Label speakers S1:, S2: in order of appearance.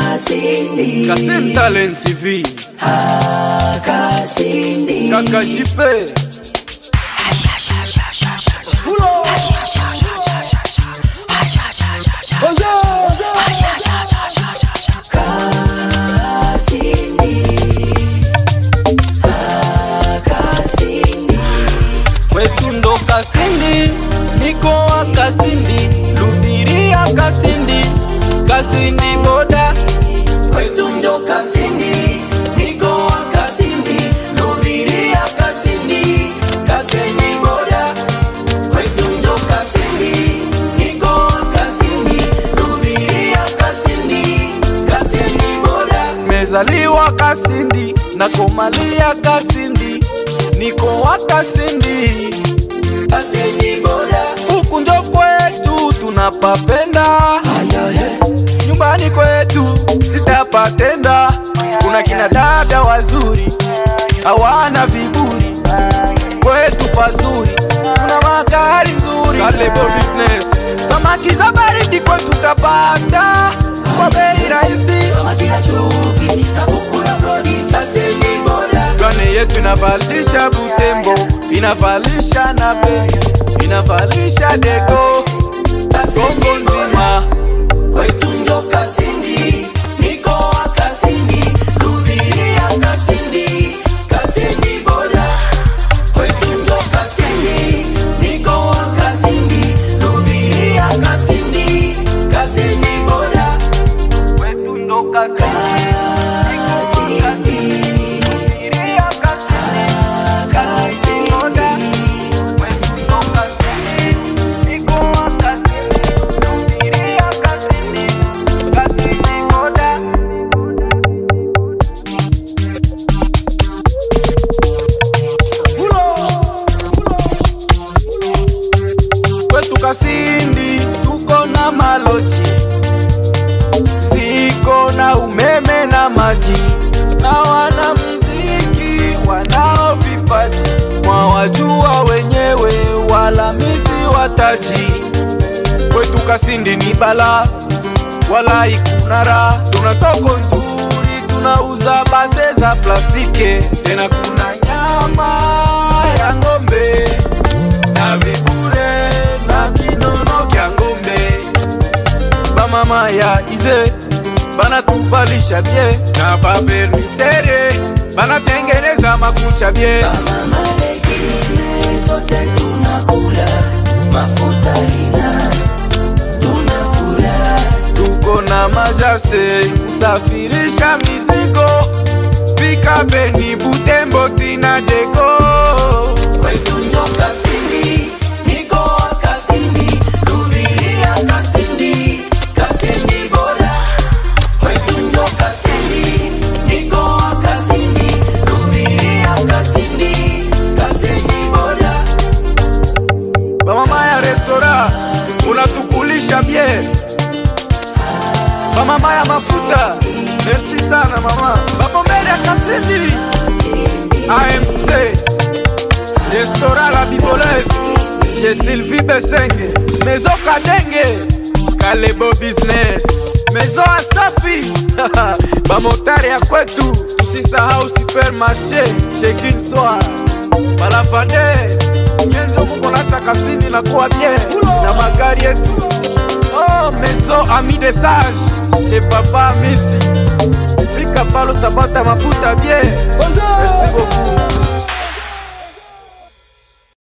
S1: Kasindi
S2: Kassim Talent TV
S1: Kasindi
S2: Kaka Jipe Fulo
S1: Kasindi
S2: Kwetu ndo Kasindi, niko wa Kasindi, Lubiria Kasindi, Kasindi boda.
S1: Kwetu ndo Kasindi, niko wa Kasindi, Lubiria Kasindi, Kasindi boda. Kwetu ndo Kasindi, niko wa Kasindi, Lubiria Kasindi, Kasindi boda.
S2: Mezaliwa Kasindi, nakomalia Kasindi, niko wa Kasindi,
S1: Kasindi boda.
S2: huku ndo kwetu tunapapenda. Nyumbani kwetu sitapatenda. Kuna kina dada wazuri hawana viburi, kwetu pazuri kuna magari nzuri. Kalebo business, samaki za baridi kwetu tapata kwa bei rahisi.
S1: Samaki na chumvi na kuku ya brodi, Kasindi boda.
S2: Gane yetu inavalisha Butembo, inavalisha na Beni, inavalisha Dego, Kongo nzima.
S1: Kwetu ndo Kasindi, niko wa Kasindi, Lubiria Kasindi, Kasindi boda. Kwetu ndo Kasindi, niko wa Kasindi, Lubiria Kasindi, Kasindi boda.
S2: Kwetu ndo Kasindi,
S1: Kasindi,
S2: Lubiria Kasindi,
S1: Kasindi boda.
S2: kwetu ndo Kasindi, niko wa Kasindi, Lubiria Kasindi, Kasindi boda. Kwetu Kasindi tuko na maloji, ziko na umeme na maji, na wana muziki wanao vipaji, mwawajua wenyewe wala misi wataji. Kwetu Kasindi ni bala wala ikunara, tuna soko nzuri, tunauza base za plastike, tena kuna nyama ya ngombe na vibure na kinono kya ngombe. Bamama ya ize bana tuvalisha bie, na bavernisere bana tengeneza makucha bie.
S1: Mama legine sote tunakula, mafuta ina tunafura.
S2: Tuko na majase kusafirisha mizigo, fika Beni, Butembo, tina Dego.
S1: Kwetu ndo Kasindi, niko wa Kasindi, Lubiria Kasindi, Kasindi boda. Kwetu ndo Kasindi, niko wa Kasindi, Lubiria Kasindi, Kasindi boda.
S2: Bamama ya restaurant unatukulisha bie, bamama ya mafuta merci sana mama. Babombele ya Kasindi, AMC Restaurant La Bibolaise chez Sylvie Besenge, Maison Kadenge, Kalebo Business, Maison Asafi bamotari ya kwetu, tusisahau supermarché chez Kinsoa, Balafade nyenzo mukonata Kasindi na kuwa bien na magari yetu. Oh, Maison Ami de Sage chez Papa Misi, fika palo tabata mafuta bien. Merci beaucoup.